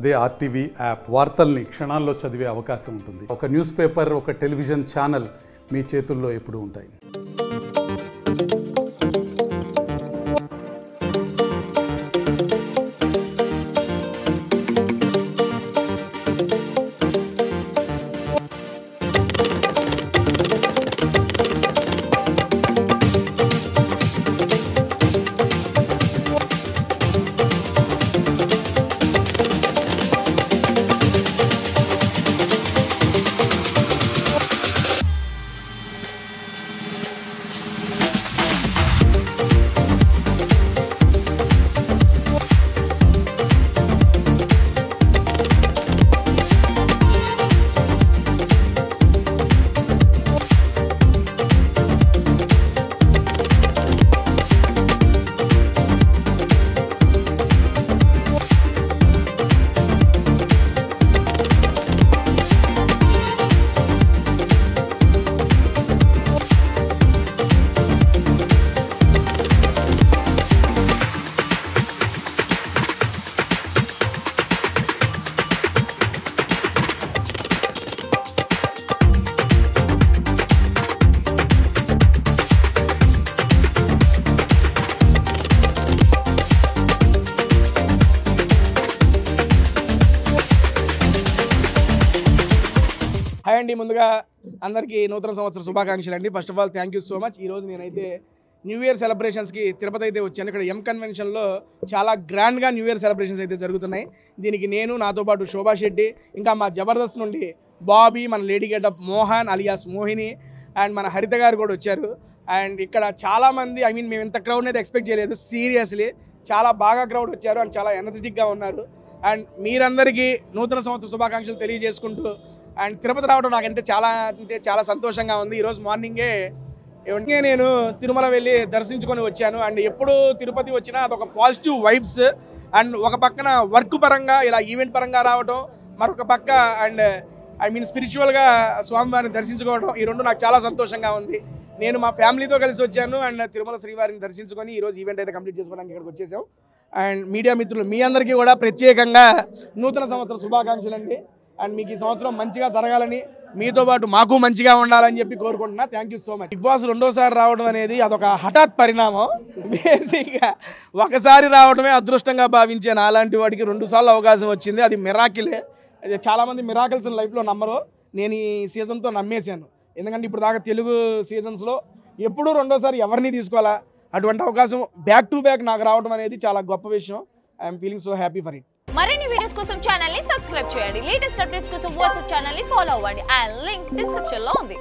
అదే RTV app వార్తల్ని క్షణాల్లో చదివే అవకాశం ఉంటుంది. ఒక న్యూస్ పేపర్, ఒక టెలివిజన్ ఛానల్ మీ చేతుల్లో ఎప్పుడూ ఉంటాయి. హాయ్ అండి, ముందుగా అందరికీ నూతన సంవత్సర శుభాకాంక్షలు అండి. First of all thank you so much. ఈరోజు నేనైతే న్యూ ఇయర్ సెలబ్రేషన్స్కి తిరుపతి అయితే వచ్చాను. ఇక్కడ ఎం కన్వెన్షన్లో చాలా గ్రాండ్గా న్యూ ఇయర్ సెలబ్రేషన్స్ అయితే జరుగుతున్నాయి. దీనికి నేను, నాతో పాటు శోభా శెట్టి, ఇంకా మా జబర్దస్త్ నుండి బాబీ, మన lady getup Mohan alias Mohini and మన హరిత గారు కూడా వచ్చారు. అండ్ ఇక్కడ చాలామంది, మేము ఇంత క్రౌడ్ని అయితే ఎక్స్పెక్ట్ చేయలేదు. సీరియస్లీ చాలా బాగా క్రౌడ్ వచ్చారు అండ్ చాలా ఎనర్జెటిక్గా ఉన్నారు. అండ్ మీరందరికీ నూతన సంవత్సర శుభాకాంక్షలు తెలియజేసుకుంటూ అండ్ తిరుపతి రావడం నాకంటే చాలా సంతోషంగా ఉంది. ఈరోజు మార్నింగే నేను తిరుమల వెళ్ళి దర్శించుకొని వచ్చాను. అండ్ ఎప్పుడు తిరుపతి వచ్చినా అదొక పాజిటివ్ వైబ్స్. అండ్ ఒక పక్కన వర్క్ పరంగా ఇలా ఈవెంట్ పరంగా రావడం, మరొక పక్క అండ్ స్పిరిచువల్గా స్వామివారిని దర్శించుకోవడం, ఈ రెండు నాకు చాలా సంతోషంగా ఉంది. నేను మా ఫ్యామిలీతో కలిసి వచ్చాను అండ్ తిరుమల శ్రీవారిని దర్శించుకొని ఈరోజు ఈవెంట్ అయితే కంప్లీట్ చేసుకోవడానికి ఇక్కడికి వచ్చేసాం. అండ్ మీడియా మిత్రులు మీ అందరికీ కూడా ప్రత్యేకంగా నూతన సంవత్సర శుభాకాంక్షలు అండి. అండ్ మీకు ఈ సంవత్సరం మంచిగా జరగాలని, మీతో పాటు మాకు మంచిగా ఉండాలని చెప్పి కోరుకుంటున్నా. Thank you so much. Bigg Boss రెండోసారి రావడం అనేది అదొక హఠాత్ పరిణామం. బేసిక్గా ఒకసారి రావడమే అదృష్టంగా భావించాను. అలాంటి వాడికి 2 సార్లు అవకాశం వచ్చింది. అది మిరాకిలే. చాలామంది మిరాకిల్స్ లైఫ్లో నమ్మరు. నేను ఈ సీజన్తో నమ్మేశాను. ఎందుకంటే ఇప్పుడు దాకా తెలుగు సీజన్స్లో ఎప్పుడూ రెండోసారి ఎవరిని తీసుకోవాలా, అటువంటి అవకాశం బ్యాక్ టు బ్యాక్ నాకు రావడం అనేది చాలా గొప్ప విషయం. I'm feeling so happy for it. మరిన్ని వీడియోస్ కోసం ఛానల్ ని సబ్స్క్రైబ్ చేయండి. లేటెస్ట్ అప్డేట్స్ కోసం వాట్సాప్ ఛానల్ ని ఫాలో అవ్వండి. ఆ లింక్ డిస్క్రిప్షన్ లో ఉంది.